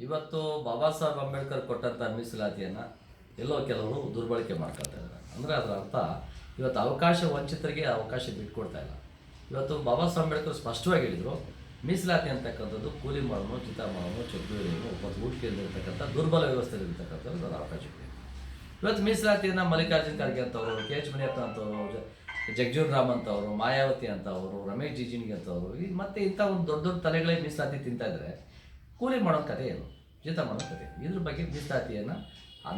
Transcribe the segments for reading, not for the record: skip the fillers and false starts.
ಇವತ್ತು ಬಾಬಾ ಸಾಹೇಬ್ ಅಂಬೇಡ್ಕರ್ ಕೊಟ್ಟಂಥ ಮೀಸಲಾತಿಯನ್ನು ಎಲ್ಲೋ ಕೆಲವರು ದುರ್ಬಳಕೆ ಮಾಡ್ಕೊಳ್ತಾ ಇದ್ದಾರೆ. ಅಂದರೆ ಅದರ ಅರ್ಥ ಇವತ್ತು ಅವಕಾಶ ವಂಚಿತರಿಗೆ ಅವಕಾಶ ಬಿಟ್ಕೊಡ್ತಾ ಇಲ್ಲ. ಇವತ್ತು ಬಾಬಾ ಸಾಹೇಬ್ ಅಂಬೇಡ್ಕರ್ ಸ್ಪಷ್ಟವಾಗಿ ಹೇಳಿದರು, ಮೀಸಲಾತಿ ಅಂತಕ್ಕಂಥದ್ದು ಕೂಲಿ ಮಾಡೋನು, ಚಿತ್ತ ಮಾಡೋನು, ಚಕ್ರಿಯನ್ನು ಒಬ್ಬತ್ತು ಊಟಕ್ಕಿರ್ತಕ್ಕಂಥ ದುರ್ಬಲ ವ್ಯವಸ್ಥೆಯಲ್ಲಿರ್ತಕ್ಕಂಥದ್ದು ಅದರ ಅವಕಾಶ ಇದೆ. ಇವತ್ತು ಮೀಸಲಾತಿಯನ್ನು ಮಲ್ಲಿಕಾರ್ಜುನ್ ಖರ್ಗೆ ಅಂತವರು, ಕೆ ಎಚ್ ಮುನಿಯಪ್ಪ ಅಂತವರು, ಜಗಜೀವನ್ ರಾಮ್ ಅಂತವರು, ಮಾಯಾವತಿ ಅಂತವರು, ರಮೇಶ್ ಜಿಜಿನ್ಗಿ ಅಂತವರು, ಮತ್ತೆ ಇಂಥ ಒಂದು ದೊಡ್ಡ ದೊಡ್ಡ ತಲೆಗಳೇ ಮೀಸಲಾತಿ ತಿಂತಾ ಇದ್ದಾರೆ. ಕೂಲಿ ಮಾಡೋ ಕಥೆ ಏನು, ಜೀತ ಮಾಡೋ ಕಥೆ, ಇದ್ರ ಬಗ್ಗೆ ಮೀಸಲಾತಿಯನ್ನು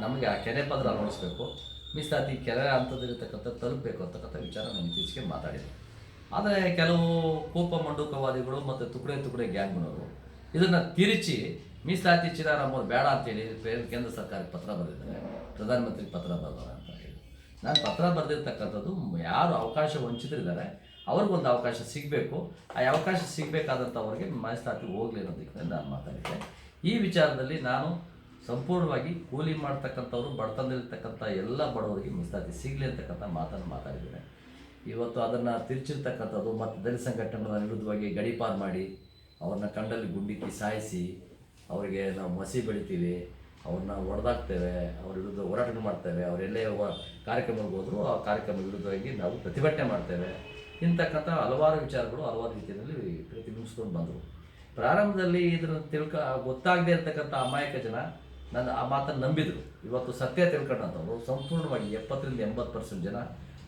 ನಮಗೆ ಆ ಕೆರೆ ಪದ್ರ ಅಳವಡಿಸ್ಬೇಕು, ಮೀಸಲಾತಿ ಕೆರೆ ಹಂತದಲ್ಲಿರ್ತಕ್ಕಂಥ ತಲುಪಬೇಕು ಅಂತಕ್ಕಂಥ ವಿಚಾರ ನಾನು ಇತ್ತೀಚೆಗೆ ಮಾತಾಡಿದೆ. ಆದರೆ ಕೆಲವು ಕೋಪ ಮಂಡೂಕವಾದಿಗಳು ಮತ್ತು ತುಕಡೆ ಗ್ಯಾಂಗ್ನವರು ಇದನ್ನು ತಿರುಚಿ ಮೀಸಲಾತಿ ಚಿರಾರಮ್ಮವ್ರು ಬೇಡ ಅಂತೇಳಿ ಕೇಂದ್ರ ಸರ್ಕಾರಕ್ಕೆ ಪತ್ರ ಬರೆದಿದ್ದಾರೆ, ಪ್ರಧಾನಮಂತ್ರಿ ಪತ್ರ ಬರೆದಾರೆ ಅಂತ ಹೇಳಿ. ನಾನು ಪತ್ರ ಬರೆದಿರ್ತಕ್ಕಂಥದ್ದು ಯಾರು ಅವಕಾಶ ವಂಚಿತರಿದ್ದಾರೆ ಅವ್ರಿಗೊಂದು ಅವಕಾಶ ಸಿಗಬೇಕು, ಆ ಅವಕಾಶ ಸಿಗಬೇಕಾದಂಥವ್ರಿಗೆ ಮೀಸಲಾತಿ ಹೋಗಲಿ ಅನ್ನೋದಕ್ಕೆ ನಾನು ಮಾತಾಡಿದ್ದೆ. ಈ ವಿಚಾರದಲ್ಲಿ ನಾನು ಸಂಪೂರ್ಣವಾಗಿ ಕೂಲಿ ಮಾಡ್ತಕ್ಕಂಥವ್ರು, ಬಡತನದಲ್ಲಿರ್ತಕ್ಕಂಥ ಎಲ್ಲ ಬಡವರಿಗೆ ಮೀಸಲಾತಿ ಸಿಗಲಿ ಅಂತಕ್ಕಂಥ ಮಾತನ್ನು ಮಾತಾಡಿದ್ದೇನೆ. ಇವತ್ತು ಅದನ್ನು ತಿರುಚಿರ್ತಕ್ಕಂಥದ್ದು ಮತ್ತು ದಲಿತ ಸಂಘಟನೆಗಳ ವಿರುದ್ಧವಾಗಿ ಗಡೀಪಾರು ಮಾಡಿ ಅವ್ರನ್ನ ಕಂಡಲ್ಲಿ ಗುಂಡಿಕ್ಕಿ ಸಾಯಿಸಿ ಅವರಿಗೆ ನಾವು ಮಸಿ ಬೆಳಿತೀವಿ, ಅವ್ರನ್ನ ಹೊಡೆದಾಕ್ತೇವೆ, ಅವ್ರ ವಿರುದ್ಧ ಹೋರಾಟ ಮಾಡ್ತೇವೆ, ಅವರೆಲ್ಲೇ ಕಾರ್ಯಕ್ರಮಕ್ಕೆ ಹೋದರೂ ಆ ಕಾರ್ಯಕ್ರಮ ವಿರುದ್ಧವಾಗಿ ನಾವು ಪ್ರತಿಭಟನೆ ಮಾಡ್ತೇವೆ ಇಂತಕ್ಕಂಥ ಹಲವಾರು ವಿಚಾರಗಳು ಹಲವಾರು ರೀತಿಯಲ್ಲಿ ಪ್ರತಿಬಿಂಬಿಸ್ಕೊಂಡು ಬಂದರು. ಪ್ರಾರಂಭದಲ್ಲಿ ಇದನ್ನು ಗೊತ್ತಾಗದೇ ಇರತಕ್ಕಂಥ ಅಮಾಯಕ ಜನ ನನ್ನ ಆ ಮಾತನ್ನು ನಂಬಿದರು. ಇವತ್ತು ಸತ್ಯ ತಿಳ್ಕೊಂಡಂಥವ್ರು ಸಂಪೂರ್ಣವಾಗಿ 70-80% ಜನ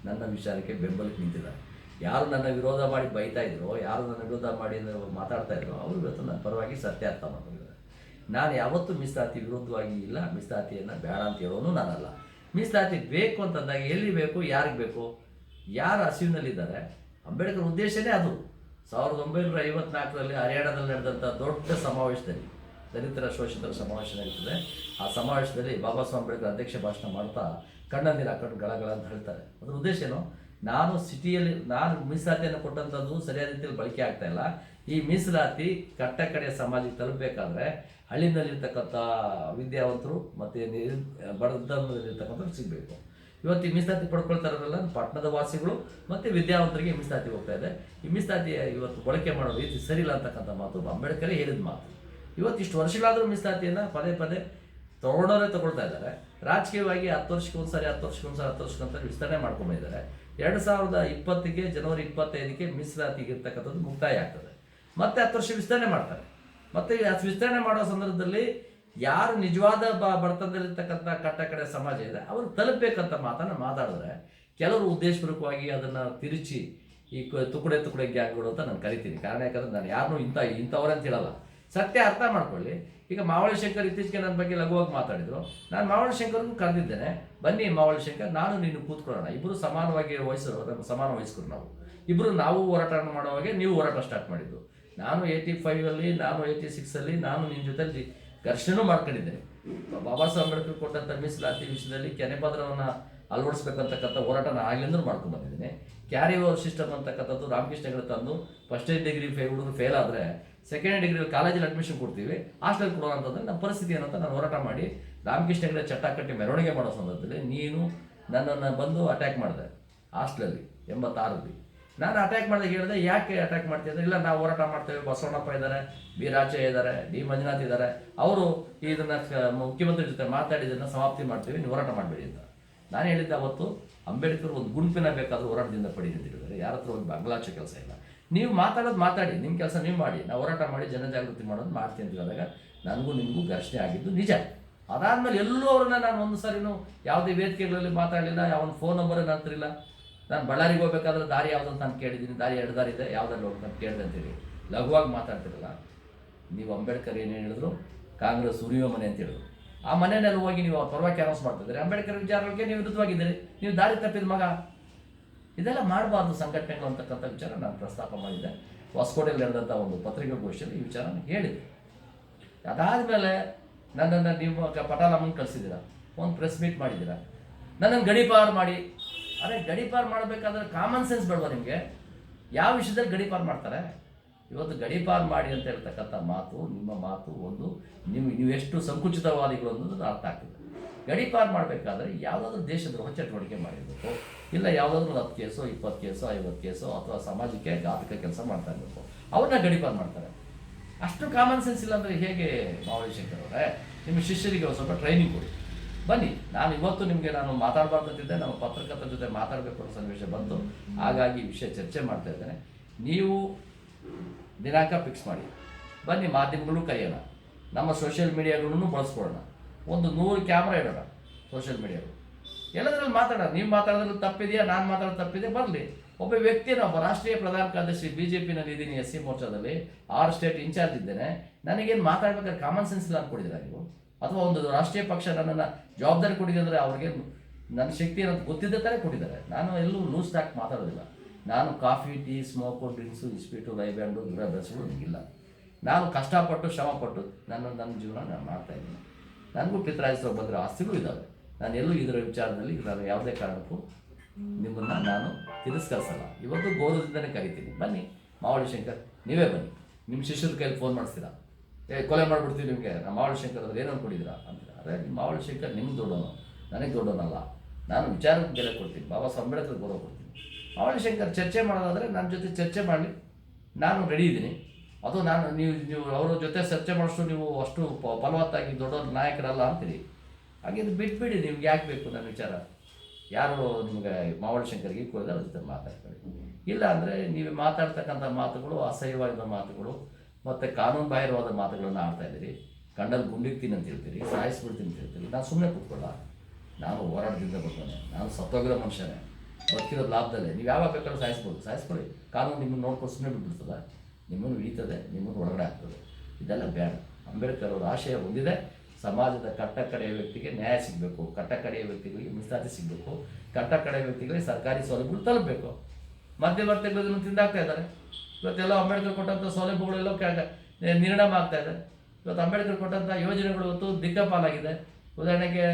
ನನ್ನ ವಿಚಾರಕ್ಕೆ ಬೆಂಬಲಕ್ಕೆ ನಿಂತಿದ್ದಾರೆ. ಯಾರು ನನ್ನ ವಿರೋಧ ಮಾಡಿ ಬೈತಾ ಇದ್ರು, ಯಾರು ನನ್ನ ವಿರೋಧ ಮಾಡಿ ಮಾತಾಡ್ತಾ ಇದ್ರು, ಅವರು ಇವತ್ತು ನನ್ನ ಪರವಾಗಿ ಸತ್ಯ ಅರ್ಥ ಮಾಡ್ಕೊಂಡಿದ್ದಾರೆ. ನಾನು ಯಾವತ್ತೂ ಮೀಸಲಾತಿ ವಿರುದ್ಧವಾಗಿ ಇಲ್ಲ, ಮೀಸಲಾತಿಯನ್ನು ಬೇಡ ಅಂತ ಹೇಳೋನು ನಾನಲ್ಲ. ಮೀಸಲಾತಿ ಬೇಕು ಅಂತಂದಾಗ ಎಲ್ಲಿ ಬೇಕು, ಯಾರಿಗೆ ಬೇಕು, ಯಾರು ಹಸಿವಿನಲ್ಲಿದ್ದಾರೆ. ಅಂಬೇಡ್ಕರ್ ಉದ್ದೇಶನೇ ಅದು. 1954ರಲ್ಲಿ ಹರಿಯಾಣದಲ್ಲಿ ನಡೆದಂಥ ದೊಡ್ಡ ಸಮಾವೇಶದಲ್ಲಿ, ದಲಿತರ ಶೋಷಿತರ ಸಮಾವೇಶ ನಡೀತದೆ. ಆ ಸಮಾವೇಶದಲ್ಲಿ ಬಾಬಾ ಸಾಹೇಬ್ ಅಂಬೇಡ್ಕರ್ ಅಧ್ಯಕ್ಷ ಭಾಷಣ ಮಾಡ್ತಾ ಕಣ್ಣಲ್ಲಿ ಹಾಕೊಂಡು ಗಳಗಳ ಅಂತ ಹೇಳ್ತಾರೆ. ಅದ್ರ ಉದ್ದೇಶ ಏನು, ನಾನು ಸಿಟಿಯಲ್ಲಿ ನಾನು ಮೀಸಲಾತಿಯನ್ನು ಕೊಟ್ಟಂಥದ್ದು ಸರಿಯಾದ ರೀತಿಯಲ್ಲಿ ಬಳಕೆ ಆಗ್ತಾ ಇಲ್ಲ. ಈ ಮೀಸಲಾತಿ ಕಟ್ಟ ಕಡೆಯ ಸಮಾಜಕ್ಕೆ ತಲುಪಬೇಕಾದ್ರೆ ಹಳ್ಳಿನಲ್ಲಿರ್ತಕ್ಕಂಥ ವಿದ್ಯಾವಂತರು ಮತ್ತು ಬಡತನದಲ್ಲಿರ್ತಕ್ಕಂಥವ್ರು ಸಿಗಬೇಕು. ಇವತ್ತು ಈ ಮೀಸಲಾತಿ ಪಡ್ಕೊಳ್ತಾರಲ್ಲ ಪಟ್ಟಣದ ವಾಸಿಗಳು ಮತ್ತು ವಿದ್ಯಾವಂತರಿಗೆ ಮೀಸಲಾತಿ ಹೋಗ್ತಾ ಇದೆ. ಈ ಮೀಸಲಾತಿ ಇವತ್ತು ಬಳಕೆ ಮಾಡೋ ರೀತಿ ಸರಿಯಿಲ್ಲ ಅಂತಕ್ಕಂಥ ಮಾತು ಅಂಬೇಡ್ಕರೇ ಹೇಳಿದ ಮಾತು. ಇವತ್ತು ಇಷ್ಟು ವರ್ಷಗಳಾದರೂ ಮೀಸಲಾತಿಯನ್ನು ಪದೇ ಪದೇ ತಗೊಳ್ತಾ ಇದ್ದಾರೆ. ರಾಜಕೀಯವಾಗಿ 10 ವರ್ಷಕ್ಕೆ ಒಂದ್ಸರಿ ವಿಸ್ತರಣೆ ಮಾಡ್ಕೊಂಬಂದಿದ್ದಾರೆ. 2020ಗೆ ಜನವರಿ 25ಗೆ ಮೀಸಲಾತಿಗೆ ಇರ್ತಕ್ಕಂಥದ್ದು ಮುಕ್ತಾಯ ಆಗ್ತದೆ. ಮತ್ತೆ 10 ವರ್ಷ ವಿಸ್ತರಣೆ ಮಾಡ್ತಾರೆ. ಮತ್ತೆ ವಿಸ್ತರಣೆ ಮಾಡೋ ಸಂದರ್ಭದಲ್ಲಿ ಯಾರು ನಿಜವಾದ ಬಡತನದಲ್ಲಿರ್ತಕ್ಕಂಥ ಕಟ್ಟ ಕಡೆ ಸಮಾಜ ಇದೆ ಅವ್ರಿಗೆ ತಲುಪಬೇಕಂತ ಮಾತಾಡಿದ್ರೆ ಕೆಲವರು ಉದ್ದೇಶಪೂರ್ವಕವಾಗಿ ಅದನ್ನು ತಿರುಚಿ ಈ ತುಕಡೆ ಗ್ಯಾಂಗ್ಗಳು ಅಂತ ನಾನು ಕರಿತೀನಿ. ಕಾರಣ ಯಾಕಂದ್ರೆ ನಾನು ಯಾರನ್ನೂ ಇಂಥವ್ರಂತ ಹೇಳಲ್ಲ. ಸತ್ಯ ಅರ್ಥ ಮಾಡ್ಕೊಳ್ಳಿ. ಈಗ ಮಾವಳಿ ಶಂಕರ್ ಇತ್ತೀಚೆಗೆ ನನ್ನ ಬಗ್ಗೆ ಲಘುವಾಗಿ ಮಾತಾಡಿದರು. ನಾನು ಮಾವಳಿ ಶಂಕರ್ಗೂ ಕರೆದಿದ್ದೇನೆ, ಬನ್ನಿ ಮಾವಳಿ ಶಂಕರ್, ನಾನು ನೀನು ಕೂತ್ಕೊಳ್ಳೋಣ, ಇಬ್ಬರು ಸಮಾನವಾಗಿ ಸಮಾನ ವಯಸ್ಕರು ನಾವು ಹೋರಾಟ ಮಾಡುವಾಗೆ ನೀವು ಹೋರಾಟ ಸ್ಟಾರ್ಟ್ ಮಾಡಿದ್ದು. ನಾನು 85ಅಲ್ಲಿ, ನಾನು 86ಅಲ್ಲಿ ನಾನು ನಿನ್ನ ಜೊತೆಲಿ ಘರ್ಷಣೆ ಮಾಡ್ಕೊಂಡಿದ್ದೇನೆ. ಬಾಬಾ ಸಾಹೇಬ್ ಅಂಬೇಡ್ಕರ್ ಕೊಟ್ಟಂಥ ಮೀಸಲಾತಿ ವಿಷಯದಲ್ಲಿ ಕೆನೆಪತ್ರವನ್ನು ಅಳವಡಿಸ್ಬೇಕಂತಕ್ಕಂಥ ಹೋರಾಟನ ಆಗ್ಲಿಂದರೂ ಮಾಡ್ಕೊಂಡು ಬಂದಿದ್ದೀನಿ. ಕ್ಯಾರಿ ಓವರ್ ಸಿಸ್ಟಮ್ ಅಂತಕ್ಕಂಥದ್ದು ರಾಮಕೃಷ್ಣ ಹೆಗಡೆ ತಂದು ಫಸ್ಟ್ ಡಿಗ್ರಿ ಹುಡುಗರು ಫೇಲ್ ಆದರೆ ಸೆಕೆಂಡ್ ಡಿಗ್ರಿ ಕಾಲೇಜಲ್ಲಿ ಅಡ್ಮಿಷನ್ ಕೊಡ್ತೀವಿ, ಹಾಸ್ಟೆಲ್ ಕೊಡೋಣ ಅಂತಂದರೆ ನಮ್ಮ ಪರಿಸ್ಥಿತಿ ಏನಂತ ನಾನು ಹೋರಾಟ ಮಾಡಿ ರಾಮಕೃಷ್ಣ ಹೆಗಡೆ ಚಟ್ಟ ಕಟ್ಟಿ ಮೆರವಣಿಗೆ ಮಾಡೋ ಸಂದರ್ಭದಲ್ಲಿ ನೀನು ನನ್ನನ್ನು ಬಂದು ಅಟ್ಯಾಕ್ ಮಾಡಿದೆ ಹಾಸ್ಟೆಲಲ್ಲಿ 86ರಲ್ಲಿ. ನಾನು ಅಟ್ಯಾಕ್ ಮಾಡಿದಾಗ ಹೇಳಿದೆ, ಯಾಕೆ ಅಟ್ಯಾಕ್ ಮಾಡ್ತಿದ್ದೆ? ಇಲ್ಲ ನಾವು ಹೋರಾಟ ಮಾಡ್ತೇವೆ, ಬಸವಣ್ಣಪ್ಪ ಇದ್ದಾರೆ, ಬಿ ರಾಜಯ್ಯ ಇದ್ದಾರೆ, ಡಿ ಮಂಜುನಾಥ್ ಇದ್ದಾರೆ, ಅವರು ಇದನ್ನು ಮುಖ್ಯಮಂತ್ರಿ ಜೊತೆ ಮಾತಾಡಿ ಇದನ್ನು ಸಮಾಪ್ತಿ ಮಾಡ್ತೀವಿ, ನೀವು ಹೋರಾಟ ಮಾಡಬೇಡಿ ಅಂತ ನಾನು ಹೇಳಿದ್ದೆ. ಅವತ್ತು ಅಂಬೇಡ್ಕರ್ ಒಂದು ಗುಂಪಿನ ಬೇಕಾದರೂ ಹೋರಾಟದಿಂದ ಪಡಿ ಅಂತ ಹೇಳಿದ್ದಾರೆ. ಯಾರ ಹತ್ರ ಹೋಗಿ ಬಗ್ಲಾಚೋ ಕೆಲಸ ಇಲ್ಲ. ನೀವು ಮಾತಾಡೋದು ಮಾತಾಡಿ, ನಿಮ್ಮ ಕೆಲಸ ನೀವು ಮಾಡಿ, ನಾವು ಹೋರಾಟ ಮಾಡಿ ಜನಜಾಗೃತಿ ಮಾಡೋದು ಮಾಡ್ತೀನಿ ಅಂತ ಹೇಳಿದಾಗ ನನಗೂ ನಿಮಗೂ ಘರ್ಷಣೆ ಆಗಿದ್ದು ನಿಜ. ಅದಾದಮೇಲೆ ಎಲ್ಲೂ ಅವ್ರನ್ನ ನಾನು ಒಂದು ಸಾರಿನೂ ಯಾವುದೇ ವೇದಿಕೆಗಳಲ್ಲಿ ಮಾತಾಡಲಿಲ್ಲ, ಯಾವೊಂದು ಫೋನ್ ನಂಬರ್ ನಂತರಿಲ್ಲ. ನಾನು ಬಳ್ಳಾರಿಗೆ ಹೋಗ್ಬೇಕಾದ್ರೆ ದಾರಿ ಯಾವುದಂತ ನಾನು ಕೇಳಿದ್ದೀನಿ, ದಾರಿ 2 ದಾರಿ ಇದೆ, ಯಾವುದಲ್ಲಿ ಹೋಗ್ಬೇಕು ಅಂತ ಕೇಳಿದೆ ಅಂತೇಳಿ ಲಘುವಾಗಿ ಮಾತಾಡ್ತಿರಲ್ಲ. ನೀವು ಅಂಬೇಡ್ಕರ್ ಏನೇನು ಹೇಳಿದ್ರು, ಕಾಂಗ್ರೆಸ್ ಉರಿಯೋ ಮನೆ ಅಂತ ಹೇಳಿದ್ರು. ಆ ಮನೆಯಲ್ಲಿ ಹೋಗಿ ನೀವು ಅವ್ರ ಪರವಾಗಿ ಅನೌನ್ಸ್ ಮಾಡ್ತಿದ್ದೀರಿ, ಅಂಬೇಡ್ಕರ್ ವಿಚಾರಗಳಿಗೆ ನೀವು ವಿರುದ್ಧವಾಗಿದ್ದೀರಿ, ನೀವು ದಾರಿ ತಪ್ಪಿದ ಮಗ. ಇದೆಲ್ಲ ಮಾಡಬಾರ್ದು ಸಂಘಟನೆಗಳು ಅಂತಕ್ಕಂಥ ವಿಚಾರ ನಾನು ಪ್ರಸ್ತಾಪ ಮಾಡಿದ್ದೆ. ಹೊಸಕೋಟೆಯಲ್ಲಿ ನಡೆದಂಥ ಒಂದು ಪತ್ರಿಕಾಗೋಷ್ಠಿಯಲ್ಲಿ ಈ ವಿಚಾರ ಹೇಳಿದೆ. ಅದಾದಮೇಲೆ ನನ್ನನ್ನು ನೀವು ಪಟಾಲಮ್ಮನ ಕಳಿಸಿದ್ದೀರಾ, ಒಂದು ಪ್ರೆಸ್ ಮೀಟ್ ಮಾಡಿದ್ದೀರಾ, ನನ್ನನ್ನು ಗಡೀಪಾರು ಮಾಡಿ. ಅರೆ ಗಡೀಪಾರು ಮಾಡಬೇಕಾದ್ರೆ ಕಾಮನ್ ಸೆನ್ಸ್ ಬೇಡವಾ ನಿಮಗೆ? ಯಾವ ವಿಷಯದಲ್ಲಿ ಗಡೀಪಾರು ಮಾಡ್ತಾರೆ? ಇವತ್ತು ಗಡೀಪಾರು ಮಾಡಿ ಅಂತ ಹೇಳ್ತಕ್ಕಂಥ ಮಾತು, ನಿಮ್ಮ ಮಾತು ಒಂದು ನೀವು ಎಷ್ಟು ಸಂಕುಚಿತವಾದಿಗಳು ಅನ್ನೋದು ಅರ್ಥ ಆಗ್ತದೆ. ಗಡೀಪಾರು ಮಾಡಬೇಕಾದ್ರೆ ಯಾವುದಾದ್ರೂ ದೇಶದ್ರೋಹ ಚಟುವಟಿಕೆ ಮಾಡಿರಬೇಕು, ಇಲ್ಲ ಯಾವುದಾದ್ರೂ 10 ಕೇಸೋ 20 ಕೇಸೋ 50 ಕೇಸೋ ಅಥವಾ ಸಮಾಜಕ್ಕೆ ಘಾತಕ ಕೆಲಸ ಮಾಡ್ತಾ ಇರಬೇಕು, ಅವ್ರನ್ನ ಗಡೀಪಾರು ಮಾಡ್ತಾರೆ. ಅಷ್ಟು ಕಾಮನ್ ಸೆನ್ಸ್ ಇಲ್ಲ ಅಂದರೆ ಹೇಗೆ ಮಾವಳಿ ಶಂಕರ್ ಅವರೇ? ನಿಮ್ಮ ಶಿಷ್ಯರಿಗೆ ಒಂದು ಸ್ವಲ್ಪ ಟ್ರೈನಿಂಗ್ ಕೊಡಿ. ಬನ್ನಿ, ನಾನು ಇವತ್ತು ನಿಮಗೆ ನಾನು ಮಾತಾಡಬಾರ್ದಿದ್ದೆ, ನಮ್ಮ ಪತ್ರಕರ್ತರ ಜೊತೆ ಮಾತಾಡಬೇಕು ಅನ್ನೋ ಸನ್ನಿವೇಶ ಬಂತು. ಹಾಗಾಗಿ ಈ ವಿಷಯ ಚರ್ಚೆ ಮಾಡ್ತಾ ಇದ್ದೇನೆ. ನೀವು ದಿನಾಂಕ ಫಿಕ್ಸ್ ಮಾಡಿ ಬನ್ನಿ, ಮಾಧ್ಯಮಗಳು ಕರೆಯೋಣ, ನಮ್ಮ ಸೋಷಿಯಲ್ ಮೀಡಿಯಾಗಳನ್ನು ಬಳಸ್ಕೊಳ್ಳೋಣ, ಒಂದು 100 ಕ್ಯಾಮ್ರಾ ಇಡೋಣ ಸೋಷಿಯಲ್ ಮೀಡಿಯಾಗಳು, ಎಲ್ಲದರಲ್ಲಿ ಮಾತಾಡೋಣ. ನೀವು ಮಾತಾಡೋದ್ರಲ್ಲಿ ತಪ್ಪಿದೆಯಾ, ನಾನು ಮಾತಾಡೋದು ತಪ್ಪಿದೆ, ಬರಲಿ. ಒಬ್ಬ ವ್ಯಕ್ತಿನ, ಒಬ್ಬ ರಾಷ್ಟ್ರೀಯ ಪ್ರಧಾನ ಕಾರ್ಯದರ್ಶಿ BJP-ನಲ್ಲಿ ಇದ್ದೀನಿ, SC ಮೋರ್ಚಾದಲ್ಲಿ 6 ಸ್ಟೇಟ್ ಇನ್ಚಾರ್ಜ್ ಇದ್ದೇನೆ. ನನಗೇನು ಮಾತಾಡ್ಬೇಕಾದ್ರೆ ಕಾಮನ್ ಸೆನ್ಸ್ ಇಲ್ಲ ಅಂದ್ಕೊಂಡಿದ್ದೀರಾ ನೀವು? ಅಥವಾ ಒಂದು ರಾಷ್ಟ್ರೀಯ ಪಕ್ಷ ನನ್ನನ್ನು ಜವಾಬ್ದಾರಿ ಕೊಟ್ಟಿದೆ ಅಂದರೆ ಅವ್ರಿಗೆ ನನ್ನ ಶಕ್ತಿ ಅನ್ನೋದು ಗೊತ್ತಿದ್ದ ಥರ ಕೊಟ್ಟಿದ್ದಾರೆ. ನಾನು ಎಲ್ಲೂ ಲೂಸ್ ಟಾಕ್ ಮಾತಾಡೋದಿಲ್ಲ. ನಾನು ಕಾಫಿ, ಟೀ, ಸ್ಮೋಕು, ಡ್ರಿಂಕ್ಸು, ಇಸ್ಪೀಟು, ಲೈಬ್ಯಾಂಡು, ದುರ ಬೆಳೆಸಲು ನನಗಿಲ್ಲ. ನಾನು ಕಷ್ಟಪಟ್ಟು ಶ್ರಮಪಟ್ಟು ನನ್ನ ಜೀವನ ನಾನು ಮಾಡ್ತಾಯಿದ್ದೀನಿ. ನನಗೂ ಪಿತ್ರಾಯಿಸೋ ಬಂದರೆ ಆಸ್ತಿಗಳು ಇದ್ದಾವೆ. ನಾನು ಎಲ್ಲೂ ಇದರ ವಿಚಾರದಲ್ಲಿ ನಾನು ಯಾವುದೇ ಕಾರಣಕ್ಕೂ ನಿಮ್ಮನ್ನು ನಾನು ತಿರಸ್ಕರಿಸಲ್ಲ. ಇವತ್ತು ಗೌರವದಿಂದಲೇ ಕರಿತೀನಿ. ಬನ್ನಿ ಮಾವಳಿ ಶಂಕರ್, ನೀವೇ ಬನ್ನಿ. ನಿಮ್ಮ ಶಿಷ್ಯರ ಕೈಯಲ್ಲಿ ಫೋನ್ ಮಾಡಿಸ್ತೀರಾ, ಕೊಲೆ ಮಾಡಿಬಿಡ್ತೀವಿ ನಿಮಗೆ, ನಮ್ಮ ಮಾವಳಿ ಶಂಕರ್ ಅಂದ್ರೆ ಏನು ಅಂದ್ಕೊಂಡಿದ್ದೀರಾ ಅಂತೀರ. ಅದೇ ನಿಮ್ಮ ಮಾವಳಿ ಶಂಕರ್ ನಿಮ್ಗೆ ದೊಡ್ಡವನು, ನನಗೆ ದೊಡ್ಡವನಲ್ಲ. ನಾನು ವಿಚಾರಕ್ಕೆ ಬೆಲೆ ಕೊಡ್ತೀನಿ, ಬಾಬಾ ಸಾಹೇಬ್ ಅಂಬೇಡ್ಕರ್ ಗೌರವ ಕೊಡ್ತೀನಿ. ಮಾವಳಿ ಶಂಕರ್ ಚರ್ಚೆ ಮಾಡೋದಾದರೆ ನನ್ನ ಜೊತೆ ಚರ್ಚೆ ಮಾಡಲಿ, ನಾನು ರೆಡಿ ಇದ್ದೀನಿ. ಅದು ನೀವು ಅವರ ಜೊತೆ ಚರ್ಚೆ ಮಾಡಿಸೋ ನೀವು ಅಷ್ಟು ಫಲವತ್ತಾಗಿ ದೊಡ್ಡ ನಾಯಕರಲ್ಲ ಅಂತೀರಿ. ಹಾಗೆ ಇದು ಬಿಟ್ಬಿಡಿ, ನಿಮ್ಗೆ ಯಾಕೆ ಬೇಕು ನನ್ನ ವಿಚಾರ? ಯಾರು ನಿಮಗೆ ಮಾವಳಿ ಶಂಕರ್ಗೆ ಕೊಯ್ದ ಅವ್ರ ಜೊತೆ ಮಾತಾಡ್ಕೊಳ್ಳಿ. ಇಲ್ಲ ಅಂದರೆ ನೀವು ಮಾತಾಡ್ತಕ್ಕಂಥ ಮಾತುಗಳು ಅಸಹ್ಯವಾದ ಮಾತುಗಳು ಮತ್ತು ಕಾನೂನು ಬಾಹಿರವಾದ ಮಾತುಗಳನ್ನು ಆಡ್ತಾ ಇದ್ದೀರಿ. ಕಂಡಲ್ಲಿ ಗುಂಡಿಗ್ತೀನಿ ಅಂತ ಹೇಳ್ತೀರಿ, ಸಾಯಿಸ್ಬಿಡ್ತೀನಿ ಅಂತ ಹೇಳ್ತೀರಿ. ನಾನು ಸುಮ್ಮನೆ ಕೂತ್ಕೊಳ್ಳ, ನಾನು ಹೋರಾಟದಿಂದ ಬರ್ತಾನೆ, ನಾನು ಸತ್ತೋಗಿರೋ ಮನುಷ್ಯನೇ, ಬದುಕಿರೋದು ಲಾಭದಲ್ಲೇ. ನೀವು ಯಾವಾಗ ಬೇಕಾದ್ರೂ ಸಾಯಿಸ್ಕೊಳ್ಳಿ. ಕಾನೂನು ನಿಮ್ಮನ್ನು ನೋಡ್ಕೊಂಡು ಸುಮ್ಮನೆ ಬಿಟ್ಬಿಡ್ತದೆ, ನಿಮ್ಮನ್ನು ಹಿಡಿತದೆ, ನಿಮ್ಮನ್ನು ಒಳಗಡೆ ಆಗ್ತದೆ. ಇದೆಲ್ಲ ಬೇಡ. ಅಂಬೇಡ್ಕರ್ ಅವರ ಆಶಯ ಒಂದಿದೆ, ಸಮಾಜದ ಕಟ್ಟಕಡೆಯ ವ್ಯಕ್ತಿಗೆ ನ್ಯಾಯ ಸಿಗಬೇಕು, ಕಟ್ಟಕಡೆಯ ವ್ಯಕ್ತಿಗಳಿಗೆ ಮೀಸಲಾತಿ ಸಿಗಬೇಕು, ಕಟ್ಟಕಡೆಯ ವ್ಯಕ್ತಿಗಳಿಗೆ ಸರ್ಕಾರಿ ಸೌಲಭ್ಯಗಳು ತಲುಪಬೇಕು. ಮಧ್ಯವರ್ತಿಗಳನ್ನು ತಿಂದಾಗ್ತಾ ಇದ್ದಾರೆ. ಇವತ್ತೆಲ್ಲ ಅಂಬೇಡ್ಕರ್ ಕೊಟ್ಟಂಥ ಸೌಲಭ್ಯಗಳೆಲ್ಲ ನಿರ್ಣಾಮ ಆಗ್ತಾ ಇದೆ. ಇವತ್ತು ಅಂಬೇಡ್ಕರ್ ಕೊಟ್ಟಂಥ ಯೋಜನೆಗಳು ಇವತ್ತು ದಿಕ್ಕಪಾಲಾಗಿದೆ. ಉದಾಹರಣೆಗೆ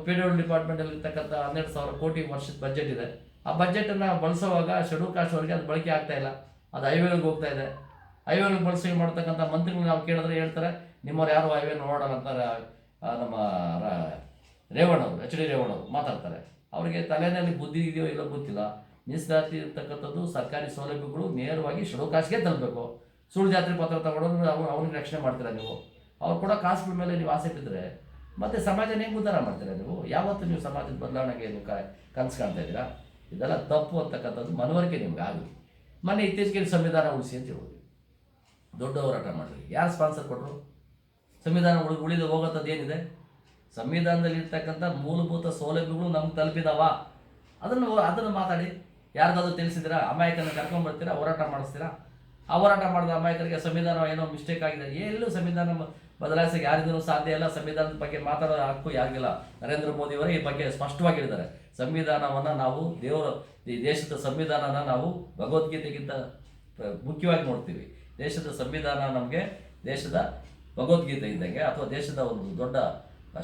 PWD ಡಿಪಾರ್ಟ್ಮೆಂಟಲ್ಲಿ ಇರ್ತಕ್ಕಂಥ 12,000 ಕೋಟಿ ವರ್ಷದ ಬಜೆಟ್ ಇದೆ. ಆ ಬಜೆಟನ್ನು ಬಳಸುವಾಗ ಶೆಡ್ಯೂಲ್ ಕಾಸ್ಟ್ ಅವರಿಗೆ ಅದು ಬಳಕೆ ಆಗ್ತಾ ಇಲ್ಲ, ಅದು ಹೈವೇಗಳಿಗೆ ಹೋಗ್ತಾ ಇದೆ. ಹೈವೇಗಳಿಗೆ ಬಳಸಿ ಮಾಡ್ತಕ್ಕಂಥ ಮಂತ್ರಿಗಳು ನಾವು ಕೇಳಿದ್ರೆ ಹೇಳ್ತಾರೆ, ನಿಮ್ಮವ್ರು ಯಾರು ಹೈವೇ ನೋಡೋಣ ಅಂತಾರೆ. ನಮ್ಮ ರೇವಣ್ಣವರು, HD ರೇವಣ್ಣವರು ಮಾತಾಡ್ತಾರೆ. ಅವರಿಗೆ ತಲೆಯಲ್ಲಿ ಬುದ್ಧಿ ಇದೆಯೋ ಇಲ್ಲೋ ಗೊತ್ತಿಲ್ಲ. ಮೀಸಲಾತಿ ಇರ್ತಕ್ಕಂಥದ್ದು ಸರ್ಕಾರಿ ಸೌಲಭ್ಯಗಳು ನೇರವಾಗಿ ಶೆಡ್ಯೂಲ್ ಕಾಸ್ಟ್ಗೆ ತಲುಪಬೇಕು. ಸುಳ್ಳು ಜಾತ್ರೆ ಪತ್ರ ತಗೊಂಡು ಅವ್ನಿಗೆ ರಕ್ಷಣೆ ಮಾಡ್ತೀರಾ ನೀವು? ಅವ್ರು ಕೊಡೋ ಕಾಸುಗಳ ಮೇಲೆ ನೀವು ಆಸೆ ಬಿದ್ದರೆ ಮತ್ತು ಸಮಾಜನ ಹೆಂಗೆ ಉದ್ಧಾರ ಮಾಡ್ತೀರಾ ನೀವು? ಯಾವತ್ತು ನೀವು ಸಮಾಜದ ಬದಲಾವಣೆಗೆ ನೀವು ಕನಸು ಕಾಣ್ತಾ ಇದ್ದೀರಾ? ಇದೆಲ್ಲ ತಪ್ಪು ಅಂತಕ್ಕಂಥದ್ದು ಮನವರಿಕೆ ನಿಮ್ಗೆ ಆಗಲಿ. ಮೊನ್ನೆ ಇತ್ತೀಚೆಗೆ ಸಂವಿಧಾನ ಉಳಿಸಿ ಅಂತ ಹೇಳೋದು, ದೊಡ್ಡ ಹೋರಾಟ ಮಾಡಿರಿ. ಯಾರು ಸ್ಪಾನ್ಸರ್ ಕೊಟ್ಟರು? ಸಂವಿಧಾನ ಉಳಿದು ಹೋಗೋಂಥದ್ದು ಏನಿದೆ? ಸಂವಿಧಾನದಲ್ಲಿ ಇರ್ತಕ್ಕಂಥ ಮೂಲಭೂತ ಸೌಲಭ್ಯಗಳು ನಮ್ಗೆ ತಲುಪಿದಾವ, ಅದನ್ನು ಮಾತಾಡಿ. ಯಾರಿಗಾದ್ರೂ ತಿಳಿಸಿದ್ದೀರಾ? ಅಮಾಯಕನ ಕರ್ಕೊಂಡ್ಬರ್ತೀರಾ, ಹೋರಾಟ ಮಾಡಿಸ್ತೀರಾ. ಆ ಹೋರಾಟ ಮಾಡಿದ ಅಮಾಯಕರಿಗೆ ಸಂವಿಧಾನ ಏನೋ ಮಿಸ್ಟೇಕ್ ಆಗಿದೆ, ಎಲ್ಲೂ ಸಂವಿಧಾನ ಬದಲಾಯಿಸೋಕೆ ಯಾರಿಗೂ ಸಾಧ್ಯ ಇಲ್ಲ. ಸಂವಿಧಾನದ ಬಗ್ಗೆ ಮಾತಾಡೋ ಹಕ್ಕು ಯಾರಿಗಿಲ್ಲ. ನರೇಂದ್ರ ಮೋದಿಯವರು ಈ ಬಗ್ಗೆ ಸ್ಪಷ್ಟವಾಗಿ ಹೇಳಿದ್ದಾರೆ. ಸಂವಿಧಾನವನ್ನು ನಾವು ಈ ದೇಶದ ಸಂವಿಧಾನನ ನಾವು ಭಗವದ್ಗೀತೆಗಿಂತ ಮುಖ್ಯವಾಗಿ ನೋಡ್ತೀವಿ. ದೇಶದ ಸಂವಿಧಾನ ನಮಗೆ ದೇಶದ ಭಗವದ್ಗೀತೆ ಇದ್ದಂಗೆ, ಅಥವಾ ದೇಶದ ಒಂದು ದೊಡ್ಡ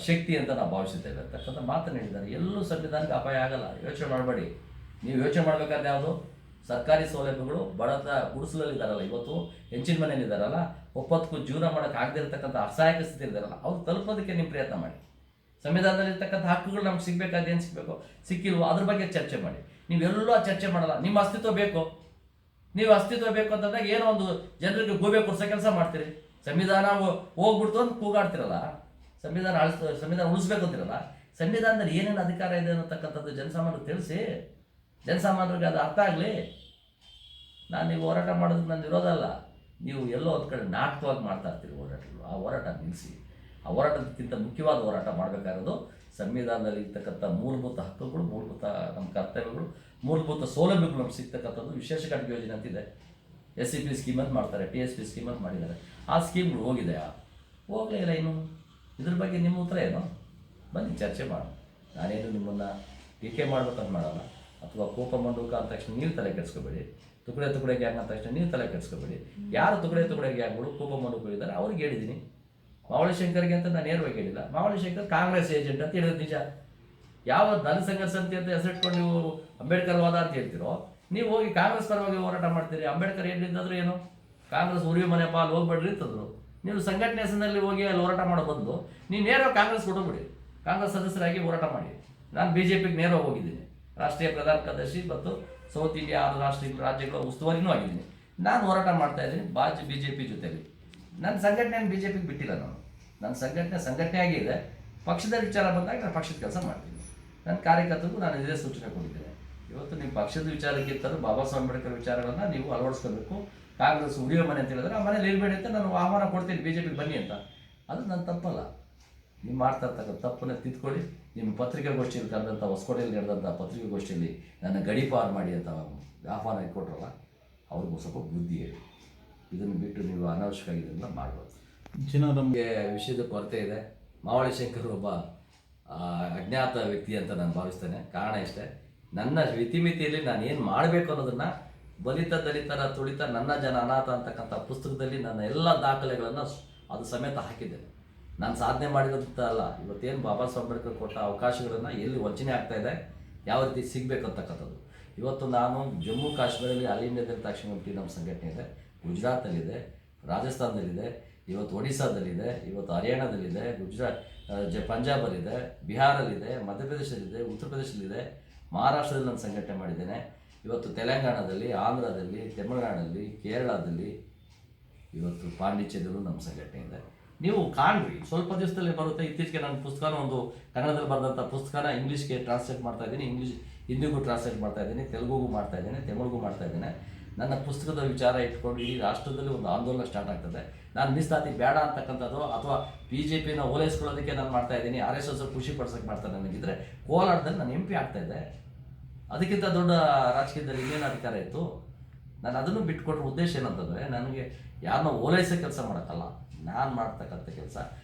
ಶಕ್ತಿ ಅಂತ ನಾವು ಭಾವಿಸುತ್ತೇವೆ ಅಂತಕ್ಕಂಥ ಮಾತನ್ನು ಹೇಳಿದ್ದಾರೆ. ಎಲ್ಲೂ ಸಂವಿಧಾನಕ್ಕೆ ಅಪಾಯ ಆಗಲ್ಲ, ಯೋಚನೆ ಮಾಡಬೇಡಿ. ನೀವು ಯೋಚನೆ ಮಾಡಬೇಕಾದ್ರೆ ಯಾವುದು? ಸರ್ಕಾರಿ ಸೌಲಭ್ಯಗಳು ಬಡತ ಗುಡಿಸಲಲ್ಲಿದ್ದಾರಲ್ಲ, ಇವತ್ತು ಹೆಂಚಿನ ಮನೆಯಲ್ಲಿದ್ದಾರಲ್ಲ, ಒಪ್ಪತ್ತಕ್ಕೂ ಜೀವನ ಮಾಡೋಕ್ಕೆ ಆಗದೇ ಇರತಕ್ಕಂಥ ಅಸಹಾಯಕ ಸ್ಥಿತಿ ಇದ್ದಾರಲ್ಲ, ಅವ್ರು ತಲುಪೋದಕ್ಕೆ ನೀವು ಪ್ರಯತ್ನ ಮಾಡಿ. ಸಂವಿಧಾನದಲ್ಲಿರ್ತಕ್ಕಂಥ ಹಕ್ಕುಗಳು ನಮ್ಗೆ ಸಿಗಬೇಕಾದ್ರೆ ಏನು ಸಿಗಬೇಕು, ಸಿಕ್ಕಿಲ್ವೋ ಅದ್ರ ಬಗ್ಗೆ ಚರ್ಚೆ ಮಾಡಿ. ನೀವೆಲ್ಲೂ ಚರ್ಚೆ ಮಾಡಲ್ಲ. ನಿಮ್ಮ ಅಸ್ತಿತ್ವ ಬೇಕು. ನೀವು ಅಸ್ತಿತ್ವ ಬೇಕು ಅಂತಂದಾಗ ಏನೋ ಒಂದು ಜನರಿಗೆ ಗೋಬೆ ಕೊಡ್ಸೋ ಕೆಲಸ ಮಾಡ್ತೀರಿ. ಸಂವಿಧಾನ ಹೋಗ್ಬಿಡ್ತು ಅಂತ ಕೂಗಾಡ್ತಿರಲ್ಲ, ಸಂವಿಧಾನ ಉಳಿಸ್ಬೇಕು ಅಂತಿರಲ್ಲ. ಸಂವಿಧಾನದಲ್ಲಿ ಏನೇನು ಅಧಿಕಾರ ಇದೆ ಅನ್ನತಕ್ಕಂಥದ್ದು ಜನಸಾಮಾನ್ಯರಿಗೆ ತಿಳಿಸಿ, ಜನಸಾಮಾನ್ಯರಿಗೆ ಅದು ಅರ್ಥ ಆಗಲಿ. ನೀವು ಹೋರಾಟ ಮಾಡೋದು ನನ್ನ ವಿರೋಧ ಅಲ್ಲ. ನೀವು ಎಲ್ಲೋ ಒಂದು ಕಡೆ ನಾಟಕವಾಗಿ ಮಾಡ್ತಾ ಇರ್ತೀರಿ ಹೋರಾಟಗಳು. ಆ ಹೋರಾಟ ನಿಲ್ಲಿಸಿ. ಆ ಹೋರಾಟಕ್ಕಿಂತ ಮುಖ್ಯವಾದ ಹೋರಾಟ ಮಾಡಬೇಕಾಗಿರೋದು ಸಂವಿಧಾನದಲ್ಲಿ ಇರ್ತಕ್ಕಂಥ ಮೂಲಭೂತ ಹಕ್ಕುಗಳು, ಮೂಲಭೂತ ನಮ್ಮ ಕರ್ತವ್ಯಗಳು, ಮೂಲಭೂತ ಸೌಲಭ್ಯಗಳು ನಮ್ಗೆ ಸಿಗ್ತಕ್ಕಂಥದ್ದು. ವಿಶೇಷ ಘಟಕ ಯೋಜನೆ ಅಂತಿದೆ, SCP ಸ್ಕೀಮ್ ಅಂತ ಮಾಡ್ತಾರೆ, TSP ಸ್ಕೀಮ್ ಅಂತ ಮಾಡಿದ್ದಾರೆ. ಆ ಸ್ಕೀಮ್ಗಳು ಹೋಗಿದೆಯಾ? ಹೋಗಲೇ ಇಲ್ಲ. ಇನ್ನು ಇದ್ರ ಬಗ್ಗೆ ನಿಮ್ಮ ಉತ್ತರ ಏನು? ಬನ್ನಿ ಚರ್ಚೆ ಮಾಡೋಣ. ನಾನೇನು ನಿಮ್ಮನ್ನು ಟೀಕೆ ಮಾಡ್ಬೇಕಂತ ಮಾಡಲ್ಲ, ಅಥವಾ ಕೋಪ ಮಂಡೂಕ ಅಂದ ತಕ್ಷಣ ನೀವು ತಲೆ ಕೆಡಿಸ್ಕೋಬೇಡಿ. ತುಕಡೆ ಗ್ಯಾಂಗ್ ಅಂದ ತಕ್ಷಣ ನೀವು ತಲೆ ಕೆಡಿಸ್ಕೋಬೇಡಿ. ಯಾರು ತುಕಡೆ ಗ್ಯಾಂಗ್ಗಳು ಕೋಪ ಮಂಡೂಕಗಳಿದ್ದಾರೆ ಅವ್ರಿಗೆ ಹೇಳಿದ್ದೀನಿ. ಮಾವಳಿ ಶಂಕರ್ಗೆ ಅಂತ ನಾನು ನೇರವಾಗಿ ಹೇಳಿಲ್ಲ. ಮಾವಳಿ ಶಂಕರ್ ಕಾಂಗ್ರೆಸ್ ಏಜೆಂಟ್ ಅಂತ ಹೇಳಿದ್ರು ನಿಜ. ಯಾವ ದನ ಸಂಘರ್ಷ ಅಂತ ಹೆಸರಿಟ್ಕೊಂಡು ನೀವು ಅಂಬೇಡ್ಕರ್ ವಾದ ಅಂತ ಹೇಳ್ತಿರೋ, ನೀವು ಹೋಗಿ ಕಾಂಗ್ರೆಸ್ ಪರವಾಗಿ ಹೋರಾಟ ಮಾಡ್ತೀರಿ. ಅಂಬೇಡ್ಕರ್ ಏನಿದ್ದಾದ್ರು ಏನು, ಕಾಂಗ್ರೆಸ್ ಉರಿವಿ ಮನೆ ಪಾಲು ಹೋಗ್ಬೇಡ್ರಿ ಅಂತಂದ್ರು. ನೀವು ಸಂಘಟನೆ ಹೆಸರಿನಲ್ಲಿ ಹೋಗಿ ಅಲ್ಲಿ ಹೋರಾಟ ಮಾಡೋ ಬದಲು ನೀವು ನೇರವಾಗಿ ಕಾಂಗ್ರೆಸ್ ಕೊಟ್ಟುಬಿಡಿ, ಕಾಂಗ್ರೆಸ್ ಸದಸ್ಯರಾಗಿ ಹೋರಾಟ ಮಾಡಿ. ನಾನು BJPಗೆ ನೇರವಾಗಿ ಹೋಗಿದ್ದೀನಿ, ರಾಷ್ಟ್ರೀಯ ಪ್ರಧಾನ ಕಾರ್ಯದರ್ಶಿ ಮತ್ತು ಸೌತ್ ಇಂಡಿಯಾ 6 ರಾಜ್ಯಗಳ ಉಸ್ತುವಾರಿನೂ ಆಗಿದ್ದೀನಿ. ನಾನು ಹೋರಾಟ ಮಾಡ್ತಾ ಇದ್ದೀನಿ BJP ಜೊತೆಲಿ. ನನ್ನ ಸಂಘಟನೆಯನ್ನು ಬಿ ಜೆ ಪಿಗೆ ಬಿಟ್ಟಿಲ್ಲ ನಾನು. ನನ್ನ ಸಂಘಟನೆಯಾಗಿ ಇದೆ. ಪಕ್ಷದ ವಿಚಾರ ಬಂದಾಗ ನಾನು ಪಕ್ಷದ ಕೆಲಸ ಮಾಡ್ತೀನಿ. ನನ್ನ ಕಾರ್ಯಕರ್ತರಿಗೂ ನಾನು ಇದೇ ಸೂಚನೆ ಕೊಟ್ಟಿದ್ದೇನೆ. ಇವತ್ತು ನಿಮ್ಮ ಪಕ್ಷದ ವಿಚಾರಕ್ಕಿಂತಲೂ ಬಾಬಾ ಸಾಹೇಬ್ ಅಂಬೇಡ್ಕರ್ ವಿಚಾರಗಳನ್ನು ನೀವು ಅಳವಡಿಸ್ಕೋಬೇಕು. ಕಾಂಗ್ರೆಸ್ ಉಳಿಯೋ ಮನೆ ಅಂತ ಹೇಳಿದ್ರೆ ಆ ಮನೇಲಿ ಇರಬೇಡಿ ಅಂತ ನಾನು ಆಹ್ವಾನ ಕೊಡ್ತೀನಿ, ಬಿ ಜೆ ಪಿಗೆ ಬನ್ನಿ ಅಂತ. ಅದು ನನ್ನ ತಪ್ಪಲ್ಲ. ನೀವು ಮಾಡ್ತಾ ಇರ್ತಕ್ಕಂಥ ತಪ್ಪನ್ನು ತಿದ್ಕೊಳ್ಳಿ. ನಿಮ್ಮ ಪತ್ರಿಕಾಗೋಷ್ಠಿಯಲ್ಲಿ ಕರೆದಂಥ ಹೊಸಕೋಟೆಯಲ್ಲಿ ನಡೆದಂಥ ಪತ್ರಿಕಾಗೋಷ್ಠಿಯಲ್ಲಿ ನನ್ನ ಗಡೀಪಾರು ಮಾಡಿ ಅಂತ ಆಹ್ವಾನ ಕೊಟ್ಟರಲ್ಲ, ಅವ್ರಿಗೂ ಸ್ವಲ್ಪ ಬುದ್ಧಿ ಹೇಳಿ. ಇದನ್ನು ಬಿಟ್ಟು ನೀವು ಅನಾವಶ್ಯಕ ಇದನ್ನು ಮಾಡಬಾರ್ದು. ನಮಗೆ ವಿಷಯದ ಕೊರತೆ ಇದೆ. ಮಾವಳಿ ಶಂಕರ್ ಒಬ್ಬ ಅಜ್ಞಾತ ವ್ಯಕ್ತಿ ಅಂತ ನಾನು ಭಾವಿಸ್ತೇನೆ. ಕಾರಣ ಇಷ್ಟೇ, ನನ್ನ ಇತಿಮಿತಿಯಲ್ಲಿ ನಾನು ಏನು ಮಾಡಬೇಕು ಅನ್ನೋದನ್ನು ಬಲಿತ ದಲಿತರ ತುಳಿತ ನನ್ನ ಜನ ಅನಾಥ ಅಂತಕ್ಕಂಥ ಪುಸ್ತಕದಲ್ಲಿ ನನ್ನ ಎಲ್ಲ ದಾಖಲೆಗಳನ್ನು ಅದು ಸಮೇತ ಹಾಕಿದ್ದೇನೆ. ನಾನು ಸಾಧನೆ ಮಾಡಿರೋದಂತ ಅಲ್ಲ, ಇವತ್ತೇನು ಬಾಬಾ ಸಾಹೇಬ್ ಅಂಬೇಡ್ಕರ್ ಕೊಟ್ಟ ಅವಕಾಶಗಳನ್ನು ಎಲ್ಲಿ ವಂಚನೆ ಆಗ್ತಾಯಿದೆ, ಯಾವ ರೀತಿ ಸಿಗಬೇಕು ಅಂತಕ್ಕಂಥದ್ದು. ಇವತ್ತು ನಾನು ಜಮ್ಮು ಕಾಶ್ಮೀರಲ್ಲಿ ಆಲ್ ಇಂಡಿಯಾ ದಲಿತ ಆಕ್ಷನ್ ಕಮಿಟಿ ನಮ್ಮ ಸಂಘಟನೆ ಇದೆ, ಗುಜರಾತಲ್ಲಿದೆ, ರಾಜಸ್ಥಾನದಲ್ಲಿದೆ, ಇವತ್ತು ಒಡಿಸ್ಸಾದಲ್ಲಿದೆ, ಇವತ್ತು ಹರಿಯಾಣದಲ್ಲಿದೆ, ಪಂಜಾಬಲ್ಲಿದೆ, ಬಿಹಾರಲ್ಲಿದೆ, ಮಧ್ಯಪ್ರದೇಶದಲ್ಲಿದೆ, ಉತ್ತರ ಪ್ರದೇಶದಲ್ಲಿದೆ, ಮಹಾರಾಷ್ಟ್ರದಲ್ಲಿ ನಾನು ಸಂಘಟನೆ ಮಾಡಿದ್ದೇನೆ. ಇವತ್ತು ತೆಲಂಗಾಣದಲ್ಲಿ, ಆಂಧ್ರದಲ್ಲಿ, ತಮಿಳುನಾಡಲ್ಲಿ, ಕೇರಳದಲ್ಲಿ, ಇವತ್ತು ಪಾಂಡಿಚೇರಿಯಲ್ಲೂ ನಮ್ಮ ಸಂಘಟನೆ ಇದೆ. ನೀವು ಕಾಣ್ರಿ, ಸ್ವಲ್ಪ ದಿವಸದಲ್ಲಿ ಬರುತ್ತೆ. ಇತ್ತೀಚೆಗೆ ನನ್ನ ಪುಸ್ತಕನ ಒಂದು ಕನ್ನಡದಲ್ಲಿ ಬರೆದಂಥ ಪುಸ್ತಕನ ಇಂಗ್ಲೀಷ್ಗೆ ಟ್ರಾನ್ಸ್ಲೇಟ್ ಮಾಡ್ತಾಯಿದ್ದೀನಿ, ಹಿಂದಿಗೂ ಟ್ರಾನ್ಸ್ಲೇಟ್ ಮಾಡ್ತಾಯಿದ್ದೀನಿ, ತೆಲುಗುಗೂ ಮಾಡ್ತಾಯಿದ್ದೇನೆ, ತಮಿಳಿಗೂ ಮಾಡ್ತಾಯಿದ್ದೇನೆ. ನನ್ನ ಪುಸ್ತಕದ ವಿಚಾರ ಇಟ್ಕೊಂಡು ಇಡೀ ರಾಷ್ಟ್ರದಲ್ಲಿ ಒಂದು ಆಂದೋಲನ ಸ್ಟಾರ್ಟ್ ಆಗ್ತದೆ. ನಾನು ಮೀಸಲಾತಿ ಬೇಡ ಅಂತಕ್ಕಂಥದ್ದು ಅಥವಾ ಬಿ ಜೆ ಪಿನ ಓಲೈಸ್ಕೊಳ್ಳೋದಕ್ಕೆ ನಾನು ಮಾಡ್ತಾಯಿದ್ದೀನಿ, RSS ಖುಷಿ ಪಡ್ಸೋಕ್ಕೆ ಮಾಡ್ತಾರೆ ನನಗಿದ್ರೆ, ಕೋಲಾರದಲ್ಲಿ ನಾನು MP ಆಗ್ತಾಯಿದ್ದೆ. ಅದಕ್ಕಿಂತ ದೊಡ್ಡ ರಾಜಕೀಯದಲ್ಲಿ ಇನ್ನೇನು ಅಧಿಕಾರ ಇತ್ತು? ನಾನು ಅದನ್ನು ಬಿಟ್ಕೊಟ್ರ ಉದ್ದೇಶ ಏನಂತಂದರೆ, ನನಗೆ ಯಾರನ್ನೋ ಓಲೈಸೋ ಕೆಲಸ ಮಾಡೋಕ್ಕಲ್ಲ. ನಾನು ಮಾಡ್ತಕ್ಕಂಥ ಕೆಲಸ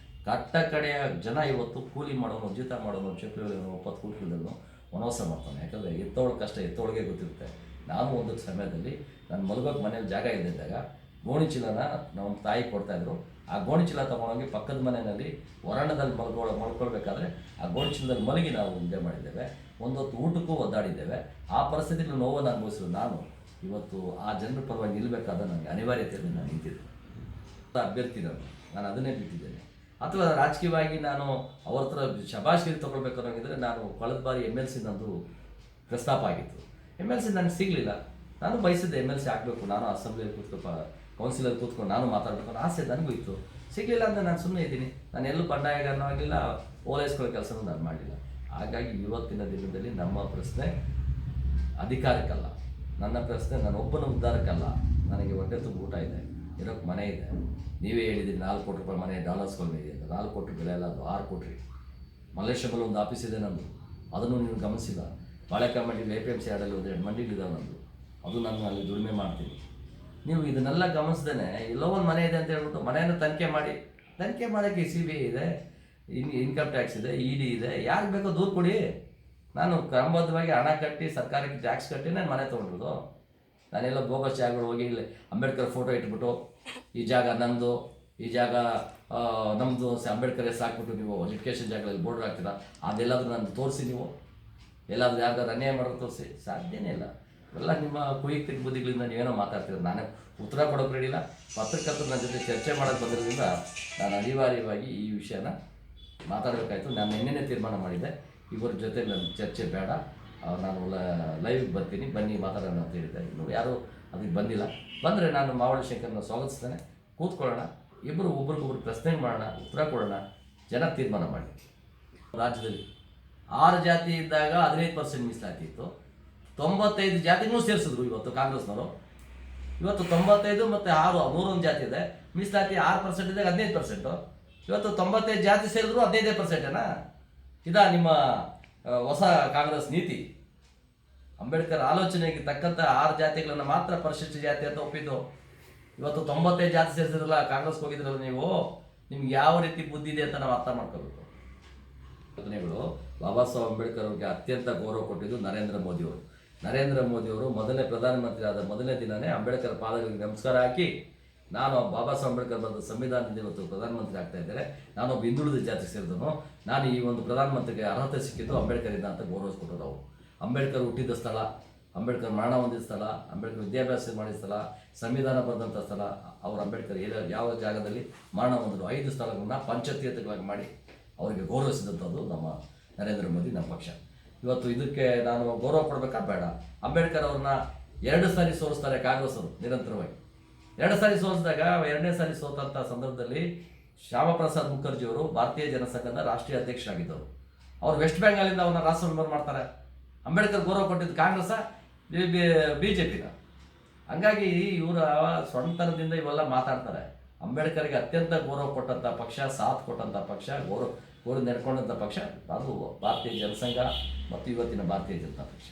ಕಟ್ಟ ಕಡೆಯ ಜನ ಇವತ್ತು ಕೂಲಿ ಮಾಡೋನು, ಉಚಿತ ಮಾಡೋನು, ಚಪ್ಪಲಿ ಒಪ್ಪತ್ತು ಕೂಟ್ಲಿದ್ದನು ವನವಾಸ ಮಾಡ್ತಾನೆ. ಯಾಕಂದರೆ ಎತ್ತೋಳ ಕಷ್ಟ ಎತ್ತೋಳಿಗೆ ಗೊತ್ತಿರುತ್ತೆ. ನಾನು ಒಂದು ಸಮಯದಲ್ಲಿ ನಾನು ಮಲಗೋಕೆ ಮನೇಲಿ ಜಾಗ ಇದ್ದಿದ್ದಾಗ ಗೋಣಿ ಚೀಲನ ನಮ್ಮ ತಾಯಿ ಕೊಡ್ತಾಯಿದ್ರು. ಆ ಗೋಣಿ ಚೀಲ ತೊಗೊಂಡೋಗಿ ಪಕ್ಕದ ಮನೆಯಲ್ಲಿ ವರಾಂಡದಲ್ಲಿ ಮಲ್ಕೊಳ್ಬೇಕಾದ್ರೆ ಆ ಗೋಣಿ ಚೀಲದಲ್ಲಿ ಮಲಗಿ ನಾವು ನಿದ್ದೆ ಮಾಡಿದ್ದೇವೆ. ಒಂದೊತ್ತು ಊಟಕ್ಕೂ ಒದ್ದಾಡಿದ್ದೇವೆ. ಆ ಪರಿಸ್ಥಿತಿಯಲ್ಲಿ ನೋವನ್ನು ಅನುಭವಿಸಿದ್ರು ನಾನು. ಇವತ್ತು ಆ ಜನರ ಪರವಾಗಿ ನಿಲ್ಲಬೇಕಾದ ನನಗೆ ಅನಿವಾರ್ಯತೆಯಲ್ಲಿ ನಾನು ನಿಂತಿದ್ದೆ. ಅಭ್ಯರ್ಥಿ ನಾನು ಅದನ್ನೇ ಬಿಟ್ಟಿದ್ದೇನೆ. ಅಥವಾ ರಾಜಕೀಯವಾಗಿ ನಾನು ಅವ್ರ ಹತ್ರ ಶಬಾಷ್ಗಿರಿ ತೊಗೊಳ್ಬೇಕು ಅನ್ನೋಂಗಿದ್ರೆ, ನಾನು ಕಳೆದ ಬಾರಿ MLC ನಂದು ಪ್ರಸ್ತಾಪ ಆಗಿತ್ತು. MLC ನನಗೆ ಸಿಗಲಿಲ್ಲ. ನಾನು ಬಯಸಿದ್ದೆ MLC ಆಗಬೇಕು, ನಾನು ಅಸೆಂಬ್ಲಿಯಲ್ಲಿ ಕೌನ್ಸಿಲಲ್ಲಿ ಕೂತ್ಕೊಂಡು ನಾನು ಮಾತಾಡಬೇಕು ಅನ್ನೋ ಆಸೆ ನನಗೂ ಇತ್ತು. ಸಿಗಲಿಲ್ಲ ಅಂದರೆ ನಾನು ಸುಮ್ಮನೆ ಇದ್ದೀನಿ. ನಾನು ಎಲ್ಲೂ ಬಂಡಾಯಗಾರನೂ ಆಗಿಲ್ಲ, ಓಲೈಸ್ಕೊಳ್ಳೋ ಕೆಲಸನೂ ನಾನು ಮಾಡಲಿಲ್ಲ. ಹಾಗಾಗಿ ಇವತ್ತಿನ ದಿನದಲ್ಲಿ ನಮ್ಮ ಪ್ರಶ್ನೆ ಅಧಿಕಾರಕ್ಕಲ್ಲ, ನನ್ನ ಪ್ರಶ್ನೆ ನನ್ನೊಬ್ಬನ ಉದ್ಧಾರಕ್ಕಲ್ಲ. ನನಗೆ ಹೊಟ್ಟೆ ತುಂಬ ಊಟ ಇದೆ, ಇರೋಕ್ಕೆ ಮನೆ ಇದೆ. ನೀವೇ ಹೇಳಿದ್ದೀರಿ 4 ಕೋಟಿ ರೂಪಾಯಿ ಮನೆ ಡಾಲರ್ಸ್ಗಳಿದೆ ಅಂತ. 4 ಕೋಟಿ ಬೆಲೆ ಅಲ್ಲ, ಅದು 6 ಕೋಟಿ. ಮಲ್ಲೇಶ್ವರದಲ್ಲಿ ಒಂದು ಆಫೀಸ್ ಇದೆ ನಂದು, ಅದನ್ನು ನೀವು ಗಮನಿಸಿಲ್ಲ. ಬಾಳೆಕಾಯಿ ಮಂಡಿಲಿ APMC ಆಡಲ್ಲಿ ಒಂದು 2 ಮಂಡಿಲಿದ್ದಾವೆ ನಂದು, ಅದು ನಾನು ಅಲ್ಲಿ ದುಡಿಮೆ ಮಾಡ್ತೀನಿ. ನೀವು ಇದನ್ನೆಲ್ಲ ಗಮನಿಸ್ದೇ ಎಲ್ಲೋ ಒಂದು ಮನೆ ಇದೆ ಅಂತ ಹೇಳ್ಬಿಟ್ಟು ಮನೆಯನ್ನು ತನಿಖೆ ಮಾಡೋಕ್ಕೆ CBI ಇದೆ, ಇನ್ಕಮ್ ಟ್ಯಾಕ್ಸ್ ಇದೆ, ED ಇದೆ. ಯಾರಿಗೆ ಬೇಕೋ ದೂರು ಕೊಡಿ. ನಾನು ಕ್ರಮಬದ್ಧವಾಗಿ ಹಣ ಕಟ್ಟಿ ಸರ್ಕಾರಕ್ಕೆ ಟ್ಯಾಕ್ಸ್ ಕಟ್ಟಿ ನಾನು ಮನೆ ತೊಗೊಂಡಿರೋದು. ನಾನೆಲ್ಲ ಬೋಗಸ್ ಜಾಗಗಳು ಹೋಗಿ ಇಲ್ಲಿ ಅಂಬೇಡ್ಕರ್ ಫೋಟೋ ಇಟ್ಬಿಟ್ಟು ಈ ಜಾಗ ನಂದು, ಈ ಜಾಗ ನಮ್ಮದು, ಅಂಬೇಡ್ಕರ್ ಹೆಸರು ಹಾಕ್ಬಿಟ್ಟು ನೀವು ಎಜುಕೇಷನ್ ಜಾಗದಲ್ಲಿ ಬೋರ್ಡರ್ ಹಾಕ್ತೀರಾ, ಅದೆಲ್ಲಾದರೂ ನಾನು ತೋರಿಸಿ, ನೀವು ಎಲ್ಲಾದರೂ ಯಾರಿಗಾದ್ರು ಅನ್ಯಾಯ ಮಾಡೋದು ತೋರಿಸಿ, ಸಾಧ್ಯನೇ ಇಲ್ಲ. ಎಲ್ಲ ನಿಮ್ಮ ಕುಯುಕ್ತಿಕ ಬುದ್ಧಿಗಳಿಂದ ನೀವೇನೋ ಮಾತಾಡ್ತೀರ. ನಾನೇ ಉತ್ತರ ಕೊಡೋಕೆ ರೆಡಿಲ್ಲ. ಪತ್ರಕರ್ತರು ನನ್ನ ಜೊತೆ ಚರ್ಚೆ ಮಾಡೋಕ್ಕೆ ಬಂದಿರೋದ್ರಿಂದ ನಾನು ಅನಿವಾರ್ಯವಾಗಿ ಈ ವಿಷಯನ ಮಾತಾಡಬೇಕಾಯಿತು. ನಾನು ನಿನ್ನೆನೇ ತೀರ್ಮಾನ ಮಾಡಿದ್ದೆ, ಇಬ್ಬರ ಜೊತೆ ನನ್ನ ಚರ್ಚೆ ಬೇಡ, ನಾನು ಲೈವ್ಗೆ ಬರ್ತೀನಿ, ಬನ್ನಿ ಮಾತಾಡೋಣ ಅಂತ ಹೇಳಿದ್ದೆ. ಇನ್ನು ಯಾರೂ ಅದಕ್ಕೆ ಬಂದಿಲ್ಲ. ಬಂದರೆ ನಾನು ಮಾವಳಿ ಶಂಕರ್ನ ಸ್ವಾಗತಿಸ್ತೇನೆ. ಕೂತ್ಕೊಳ್ಳೋಣ, ಇಬ್ಬರು ಒಬ್ರಿಗೊಬ್ರು ಪ್ರಶ್ನೆ ಮಾಡೋಣ, ಉತ್ತರ ಕೊಡೋಣ, ಜನ ತೀರ್ಮಾನ ಮಾಡಿ. ರಾಜ್ಯದಲ್ಲಿ 6 ಜಾತಿ ಇದ್ದಾಗ 15% ಮೀಸಲಾತಿ ಇತ್ತು. 95 ಜಾತಿನೂ ಸೇರಿಸಿದ್ರು ಇವತ್ತು ಕಾಂಗ್ರೆಸ್ನವರು. ಇವತ್ತು 95 ಮತ್ತು 6 101 ಜಾತಿ ಇದೆ. ಮೀಸಲಾತಿ 6% ಇದ್ದಾಗ 15%. ಇವತ್ತು 95 ಜಾತಿ ಸೇರಿದ್ರು 15%ನಾ? ಇದಾ ನಿಮ್ಮ ಹೊಸ ಕಾಂಗ್ರೆಸ್ ನೀತಿ? ಅಂಬೇಡ್ಕರ್ ಆಲೋಚನೆಗೆ ತಕ್ಕಂಥ 6 ಜಾತಿಗಳನ್ನು ಮಾತ್ರ ಪರಿಶಿಷ್ಟ ಜಾತಿ ಅಂತ ಒಪ್ಪಿದ್ದು. ಇವತ್ತು 95 ಜಾತಿ ಸೇರಿಸಿದ್ರಲ್ಲ, ಕಾಂಗ್ರೆಸ್ಗೆ ಹೋಗಿದ್ರಲ್ಲ ನೀವು. ನಿಮ್ಗೆ ಯಾವ ರೀತಿ ಬುದ್ಧಿ ಇದೆ ಅಂತ ನಾವು ಅರ್ಥ ಮಾಡ್ಕೋಬೇಕು. ಯೋಜನೆಗಳು ಬಾಬಾ ಸಾಹೇಬ್ ಅಂಬೇಡ್ಕರ್ ಅವರಿಗೆ ಅತ್ಯಂತ ಗೌರವ ಕೊಟ್ಟಿದ್ದು ನರೇಂದ್ರ ಮೋದಿಯವರು. ನರೇಂದ್ರ ಮೋದಿಯವರು ಮೊದಲನೇ ಪ್ರಧಾನಮಂತ್ರಿ ಆದ ಮೊದಲನೇ ದಿನವೇ ಅಂಬೇಡ್ಕರ್ ಪಾದಗಳಿಗೆ ನಮಸ್ಕಾರ ಹಾಕಿ, ನಾನು ಬಾಬಾ ಸಾಹೇಬ್ ಅಂಬೇಡ್ಕರ್ ಬರೆದ ಸಂವಿಧಾನದಿಂದ ಇವತ್ತು ಪ್ರಧಾನಮಂತ್ರಿ ಆಗ್ತಾ ಇದ್ದಾರೆ, ನಾನೊಬ್ಬ ಹಿಂದುಳಿದ ಜಾತಿ ಸೇರಿದನು, ನಾನು ಈ ಒಂದು ಪ್ರಧಾನಮಂತ್ರಿಗೆ ಅರ್ಹತೆ ಸಿಕ್ಕಿದ್ದು ಅಂಬೇಡ್ಕರಿಂದ ಅಂತ ಗೌರವಿಸ್ಕೊಟ್ಟರು ಅವರು. ಅಂಬೇಡ್ಕರ್ ಹುಟ್ಟಿದ ಸ್ಥಳ, ಅಂಬೇಡ್ಕರ್ ಮರಣ ಹೊಂದಿದ ಸ್ಥಳ, ಅಂಬೇಡ್ಕರ್ ವಿದ್ಯಾಭ್ಯಾಸ ಮಾಡಿದ ಸ್ಥಳ, ಸಂವಿಧಾನ ಬರೆದಂಥ ಸ್ಥಳ, ಅವರು ಅಂಬೇಡ್ಕರ್ ಯಾವ ಜಾಗದಲ್ಲಿ ಮರಣ ಹೊಂದರು 5 ಸ್ಥಳಗಳನ್ನ ಪಂಚತೀರ್ಥಗಳಾಗಿ ಮಾಡಿ ಅವರಿಗೆ ಗೌರವಿಸಿದಂಥದ್ದು ನಮ್ಮ ನರೇಂದ್ರ ಮೋದಿ, ನಮ್ಮ ಪಕ್ಷ. ಇವತ್ತು ಇದಕ್ಕೆ ನಾನು ಗೌರವ ಕೊಡಬೇಕಾ ಬೇಡ? ಅಂಬೇಡ್ಕರ್ ಅವ್ರನ್ನ 2 ಸಾರಿ ಸೋಲಿಸ್ತಾರೆ ಕಾಂಗ್ರೆಸ್ ಅವರು ನಿರಂತರವಾಗಿ. 2 ಸಾರಿ ಸೋಲಿಸಿದಾಗ 2ನೇ ಸಾರಿ ಸೋತಂಥ ಸಂದರ್ಭದಲ್ಲಿ ಶ್ಯಾಮಪ್ರಸಾದ್ ಮುಖರ್ಜಿಯವರು ಭಾರತೀಯ ಜನಸಂಘದ ರಾಷ್ಟ್ರೀಯ ಅಧ್ಯಕ್ಷರಾಗಿದ್ದರು. ಅವರು ವೆಸ್ಟ್ ಬೆಂಗಾಲಿಂದ ಅವನ್ನ ರಾಷ್ಟ್ರ ಮೆಂಬರ್ ಮಾಡ್ತಾರೆ. ಅಂಬೇಡ್ಕರ್ ಗೌರವ ಕೊಟ್ಟಿದ್ದು ಕಾಂಗ್ರೆಸ್ BJP. ಹಂಗಾಗಿ ಇವರ ಸೊಂಟತನದಿಂದ ಇವೆಲ್ಲ ಮಾತಾಡ್ತಾರೆ. ಅಂಬೇಡ್ಕರ್ಗೆ ಅತ್ಯಂತ ಗೌರವ ಕೊಟ್ಟಂಥ ಪಕ್ಷ, ಸಾಥ್ ಕೊಟ್ಟಂಥ ಪಕ್ಷ, ಗೌರವ ನಡ್ಕೊಂಡಂಥ ಪಕ್ಷ ಅದು ಭಾರತೀಯ ಜನಸಂಘ ಮತ್ತು ಇವತ್ತಿನ ಭಾರತೀಯ ಜನತಾ ಪಕ್ಷ.